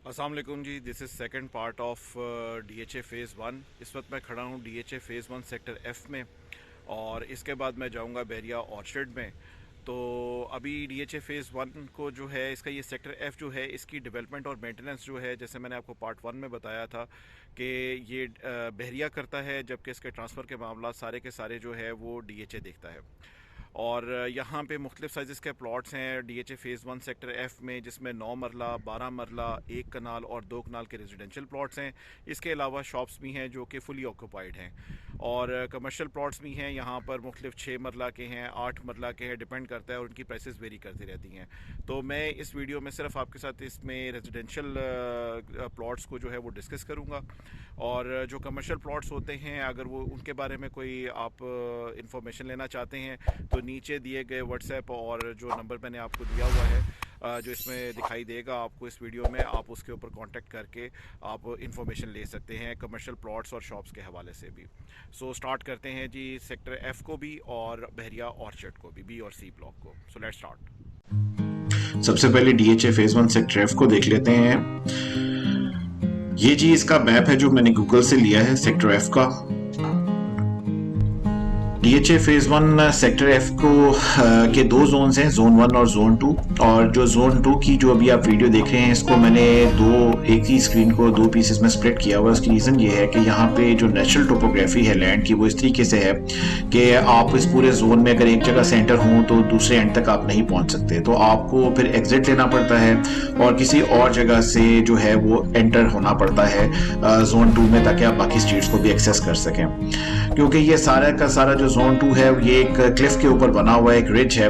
अस्सलाम वालेकुम जी। This is second part of DHA phase 1। इस वक्त मैं खड़ा हूँ DHA फ़ेज़ 1 सेक्टर F में, और इसके बाद मैं जाऊँगा बहरिया ऑर्चर्ड में। तो अभी DHA फ़ेज़ 1 को जो है, इसका ये सेक्टर F जो है, इसकी डेवलपमेंट और मेंटेनेंस जो है, जैसे मैंने आपको पार्ट 1 में बताया था कि ये बहरिया करता है, जबकि इसके ट्रांसफ़र के मामला सारे के सारे जो है वो DHA देखता है। और यहाँ पे मुख्तलिफ साइज़ के प्लॉट्स हैं DHA फ़ेज़ 1 सेक्टर F में, जिसमें 9 मरला, 12 मरला, 1 कनाल और 2 कनाल के रेजिडेंशियल प्लॉट्स हैं। इसके अलावा शॉप्स भी हैं जो कि फुली ऑक्यूपाइड हैं, और कमर्शियल प्लॉट्स भी हैं यहाँ पर। मुख्तलिफ 6 मरला के हैं, 8 मरला के हैं, डिपेंड करता है, और उनकी प्राइसेस वेरी करती रहती हैं। तो मैं इस वीडियो में सिर्फ आपके साथ इसमें रेजिडेंशियल प्लॉट्स को जो है वो डिस्कस करूँगा, और जो कमर्शियल प्लॉट्स होते हैं, अगर वो उनके बारे में कोई आप इंफॉर्मेशन लेना चाहते हैं तो नीचे दिए गए व्हाट्सएप और जो नंबर मैंने आपको दिया हुआ है, जो इसमें दिखाई देगा आपको इस वीडियो में, आप उसके ऊपर कांटेक्ट करके आप इंफॉर्मेशन ले सकते हैं कमर्शियल प्लॉट्स और शॉप्स के हवाले से भी। सो स्टार्ट करते हैं जी सेक्टर F को भी और बहरिया ऑर्चर्ड को भी, B और C ब्लॉक को। So let's start. सबसे पहले DHA फ़ेज़ 1 सेक्टर F को देख लेते हैं। ये जी इसका मैप है जो मैंने गूगल से लिया है सेक्टर F का। DHA फ़ेज़ 1 सेक्टर F को के दो जोन्स हैं, जोन 1 और जोन 2। और जो जोन 2 की जो अभी आप वीडियो देख रहे हैं, इसको मैंने एक ही स्क्रीन को दो पीसेस में स्प्लिट किया हुआ है। उसकी रीज़न ये है कि यहाँ पे जो नेचुरल टोपोग्राफी है लैंड की, वो इस तरीके से है कि आप इस पूरे जोन में अगर एक जगह सेंटर हो तो दूसरे एंड तक आप नहीं पहुँच सकते, तो आपको फिर एग्जिट लेना पड़ता है और किसी और जगह से जो है वो एंटर होना पड़ता है जोन 2 में, ताकि आप बाकी स्ट्रीट्स को भी एक्सेस कर सकें। क्योंकि ये सारा का सारा जो जोन 2 है ये एक क्लिफ के ऊपर बना हुआ एक रिज है,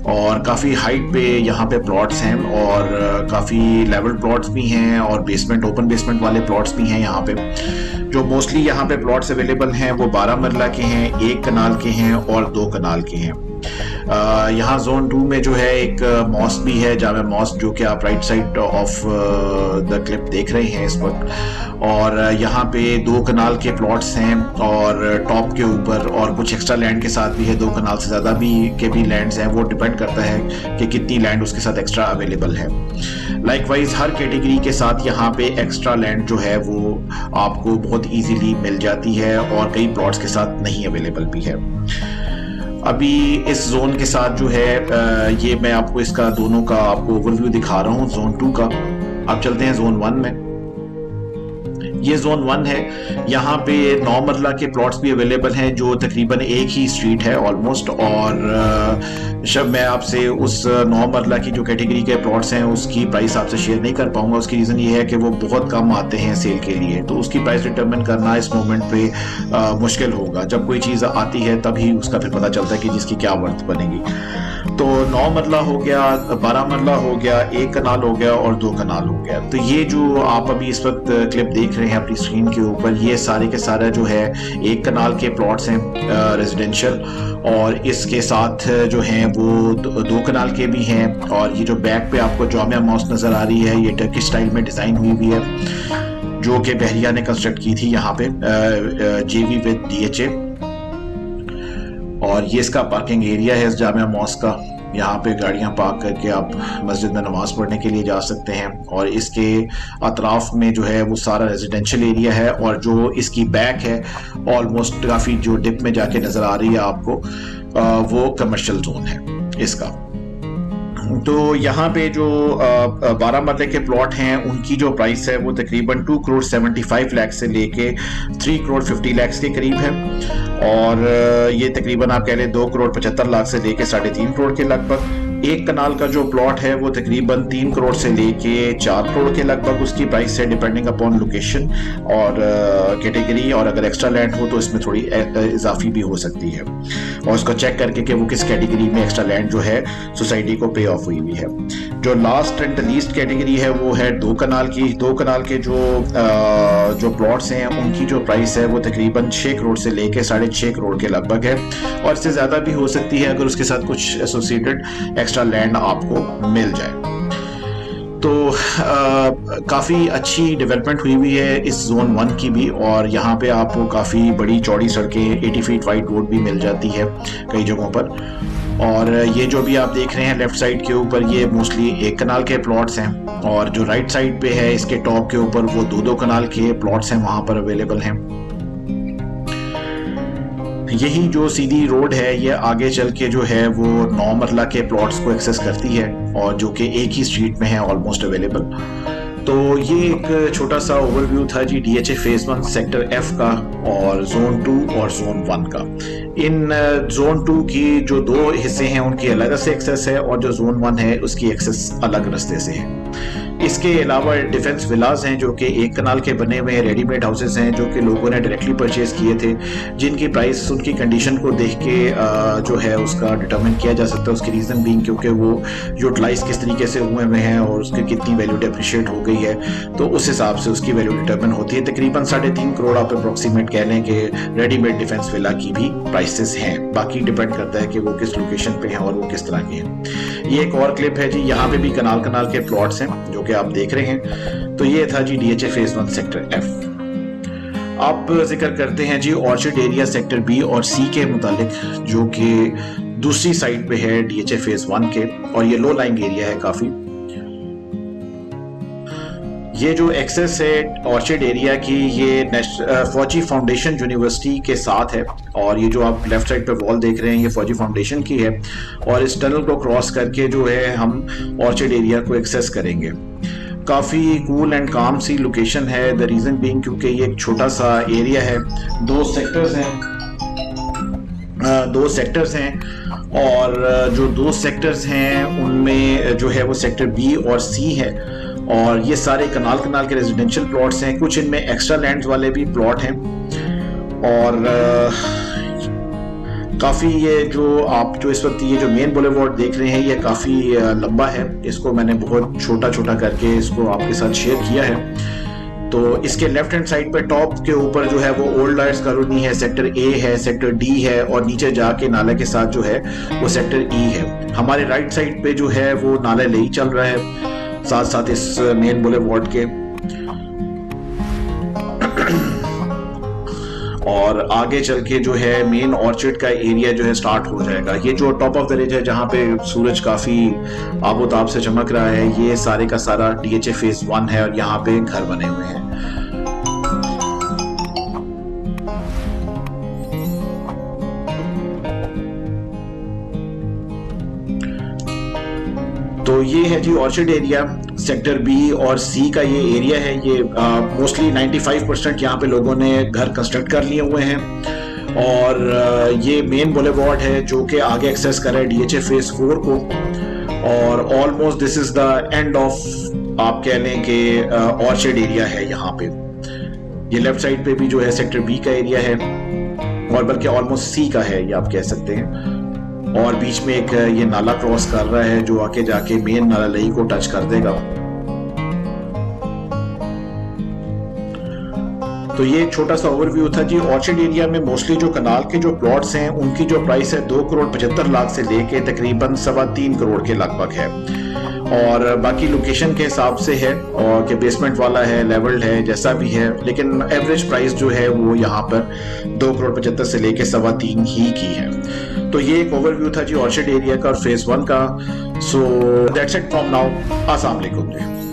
और काफ़ी हाइट पे यहाँ पे प्लॉट्स हैं, और काफ़ी लेवल प्लॉट्स भी हैं, और बेसमेंट ओपन बेसमेंट वाले प्लॉट्स भी हैं यहाँ पे। जो मोस्टली यहाँ पे प्लॉट्स अवेलेबल हैं वो 12 मरला के हैं, 1 कनाल के हैं और 2 कनाल के हैं। यहाँ जोन 2 में जो है एक मॉस्क भी है, जामा मॉस्क, जो कि आप right side of the clip देख रहे हैं इस वक्त। और यहाँ पे 2 कनाल के प्लॉट्स हैं, और टॉप के ऊपर और कुछ एक्स्ट्रा लैंड के साथ भी है, 2 कनाल से ज़्यादा भी लैंड्स हैं। वो डिपेंड करता है कि कितनी लैंड उसके साथ एक्स्ट्रा अवेलेबल है। लाइकवाइज हर कैटेगरी के साथ यहाँ पे एक्स्ट्रा लैंड जो है वो आपको बहुत ईजीली मिल जाती है, और कई प्लॉट्स के साथ नहीं अवेलेबल भी है। अभी इस जोन के साथ जो है ये मैं आपको इसका दोनों का आपको ओवरव्यू दिखा रहा हूँ जोन 2 का। अब चलते हैं जोन 1 में। ये जोन 1 है, यहाँ पे 9 मरला के प्लॉट्स भी अवेलेबल हैं, जो तकरीबन एक ही स्ट्रीट है ऑलमोस्ट। और जब मैं आपसे उस 9 मरला की जो कैटेगरी के प्लॉट्स हैं उसकी प्राइस आपसे शेयर नहीं कर पाऊंगा। उसकी रीज़न ये है कि वो बहुत कम आते हैं सेल के लिए, तो उसकी प्राइस डिटरमिन करना इस मोमेंट पे मुश्किल होगा। जब कोई चीज़ आती है तभी उसका फिर पता चलता है कि जिसकी क्या वर्थ बनेगी। तो 9 मरला हो गया, 12 मरला हो गया, 1 कनाल हो गया और 2 कनाल हो गया। तो ये जो आप अभी इस वक्त क्लिप देख रहे हैं अपनी स्क्रीन के ऊपर, ये सारे के सारा जो है 1 कनाल के प्लॉट्स हैं रेजिडेंशियल, और इसके साथ जो हैं वो 2 कनाल के भी हैं। और ये जो बैक पे आपको जामिया मॉस्क नज़र आ रही है, ये टर्किश स्टाइल में डिज़ाइन हुई हुई है, जो कि बहरिया ने कंस्ट्रक्ट की थी यहाँ पे JV विद DHA। और ये इसका पार्किंग एरिया है इस जामिया मॉस्क का। यहाँ पे गाड़ियाँ पार्क करके आप मस्जिद में नमाज पढ़ने के लिए जा सकते हैं। और इसके अतराफ में जो है वो सारा रेजिडेंशियल एरिया है, और जो इसकी बैक है ऑलमोस्ट काफ़ी जो डिप में जाके नज़र आ रही है आपको, वो कमर्शियल जोन है इसका। तो यहाँ पे जो 12 मरले के प्लॉट हैं उनकी जो प्राइस है वो तकरीबन 2 करोड़ 75 लाख से लेके 3 करोड़ 50 लाख के करीब है। और ये तकरीबन आप कह लें 2 करोड़ 75 लाख से लेके 3.5 करोड़ के लगभग। 1 कनाल का जो प्लॉट है वो तकरीबन 3 करोड़ से लेके 4 करोड़ के लगभग उसकी प्राइस है, डिपेंडिंग अपॉन लोकेशन और कैटेगरी। और अगर एक्स्ट्रा लैंड हो तो इसमें थोड़ी इजाफी भी हो सकती है, और उसको चेक करके कि वो किस कैटेगरी में एक्स्ट्रा लैंड जो है सोसाइटी को पे ऑफ हुई है। जो लास्ट एंड लीस्ट कैटेगरी है वो है 2 कनाल की। 2 कनाल के जो प्लॉट्स हैं उनकी जो प्राइस है वो तकरीबन 6 करोड़ से लेके 6.5 करोड़ के लगभग है, और इससे ज़्यादा भी हो सकती है अगर उसके साथ कुछ एसोसिएटेड एक्स्ट्रा लैंड आपको मिल जाए। तो काफ़ी अच्छी डेवलपमेंट हुई है इस जोन 1 की भी, और यहाँ पे आपको काफ़ी बड़ी चौड़ी सड़कें 80 फीट वाइड रोड भी मिल जाती है कई जगहों पर। और ये जो भी आप देख रहे हैं लेफ्ट साइड के ऊपर, ये मोस्टली एक कनाल के प्लॉट्स हैं, और जो राइट साइड पे है इसके टॉप के ऊपर वो 2-2 कनाल के प्लॉट्स हैं, वहाँ पर अवेलेबल हैं। यही जो सीधी रोड है ये आगे चल के जो है वो 9 मरला के प्लॉट्स को एक्सेस करती है, और जो कि एक ही स्ट्रीट में है ऑलमोस्ट अवेलेबल। तो ये एक छोटा सा ओवरव्यू था जी DHA फेज 1 सेक्टर F का, और जोन 2 और जोन 1 का। इन जोन 2 की जो 2 हिस्से हैं उनकी अलग से एक्सेस है, और जो जोन 1 है उसकी एक्सेस अलग रास्ते से है। इसके अलावा डिफेंस विलाज हैं जो कि एक कनाल के बने हुए रेडीमेड हाउसेस हैं, जो कि लोगों ने डायरेक्टली परचेज किए थे, जिनकी प्राइस उनकी कंडीशन को देख के जो है उसका डिटरमिन किया जा सकता है। उसकी रीज़न बीइंग क्योंकि वो यूटिलाइज किस तरीके से हुए हैं और उसकी कितनी वैल्यू डेप्रिशिएट हो गई है, तो उस हिसाब से उसकी वैल्यू डिटरमिन होती है। तकरीबन 3.5 करोड़ आप अप्रोक्सीमेट कह लें कि रेडीमेड डिफेंस विला की भी प्राइसेस हैं। बाकी डिपेंड करता है कि वो किस लोकेशन पे हैं और वो किस तरह के हैं। ये एक और क्लिप है जी, यहाँ पे भी कनाल कनाल के प्लॉट्स हैं जो कि आप देख रहे हैं। तो ये था जी DHA फेज 1 सेक्टर F। आप जिक्र करते हैं जी ऑर्चिड एरिया सेक्टर B और C के मुतालिक, जो कि दूसरी साइड पे है DHA फेज 1 के, और ये लो लाइंग एरिया है काफी। ये जो एक्सेस है ऑर्चिड एरिया की, ये फौजी फाउंडेशन यूनिवर्सिटी के साथ है, और ये जो आप लेफ्ट साइड पे वॉल देख रहे हैं ये फौजी फाउंडेशन की है, और इस टनल को क्रॉस करके जो है हम ऑर्चिड एरिया को एक्सेस करेंगे। काफ़ी कूल एंड काम सी लोकेशन है। द रीज़न बीइंग क्योंकि ये एक छोटा सा एरिया है, 2 सेक्टर्स हैं, और जो 2 सेक्टर्स हैं उनमें जो है वो सेक्टर B और C है, और ये सारे कनाल कनाल के रेजिडेंशियल प्लॉट्स हैं। कुछ इनमें एक्स्ट्रा लैंड्स वाले भी प्लॉट हैं, और काफ़ी ये जो आप जो इस वक्त ये जो मेन बुलेवार्ड देख रहे हैं ये काफ़ी लंबा है। इसको मैंने बहुत छोटा छोटा करके इसको आपके साथ शेयर किया है। तो इसके लेफ्ट हैंड साइड पे टॉप के ऊपर जो है वो ओल्ड लाइट्स कॉलोनी है, सेक्टर A है, सेक्टर D है, और नीचे जाके नाले के साथ जो है वो सेक्टर E है। हमारे राइट साइड पे जो है वो नाला ले ही चल रहा है साथ साथ इस मेन बुलेवार्ड के, और आगे चल के जो है मेन ऑर्चिड का एरिया जो है स्टार्ट हो जाएगा। ये जो टॉप ऑफ द रिज है जहाँ पे सूरज काफी आबोताब से चमक रहा है, ये सारे का सारा DHA फेज 1 है, और यहाँ पे घर बने हुए हैं। तो ये है जी ऑर्चिड एरिया, सेक्टर B और C का ये एरिया है। ये मोस्टली 95% यहाँ पे लोगों ने घर कंस्ट्रक्ट कर लिए हुए हैं, और ये मेन बुलेवार्ड है जो कि आगे एक्सेस कर रहा है DHA फेज 4 को, और almost this is the end of आप कह लें कि ऑर्चिड एरिया है यहाँ पे। ये लेफ्ट साइड पे भी जो है सेक्टर B का एरिया है, और बल्कि ऑलमोस्ट C का है ये आप कह सकते हैं, और बीच में एक ये नाला क्रॉस कर रहा है जो आके जाके मेन नाला लई को टच कर देगा। तो ये एक छोटा सा ओवरव्यू था जी। ऑर्चिड एरिया में मोस्टली जो कनाल के जो प्लॉट्स हैं उनकी जो प्राइस है 2 करोड़ 75 लाख से लेके तकरीबन 3.25 करोड़ के लगभग है, और बाकी लोकेशन के हिसाब से है, और कि बेसमेंट वाला है, लेवल्ड है, जैसा भी है, लेकिन एवरेज प्राइस जो है वो यहाँ पर 2 करोड़ 75 से लेके 3.25 ही की है। तो ये एक ओवरव्यू था जी ऑर्चिड एरिया का और फेज 1 का। So that's it from now. अस्सलाम वालेकुम जी।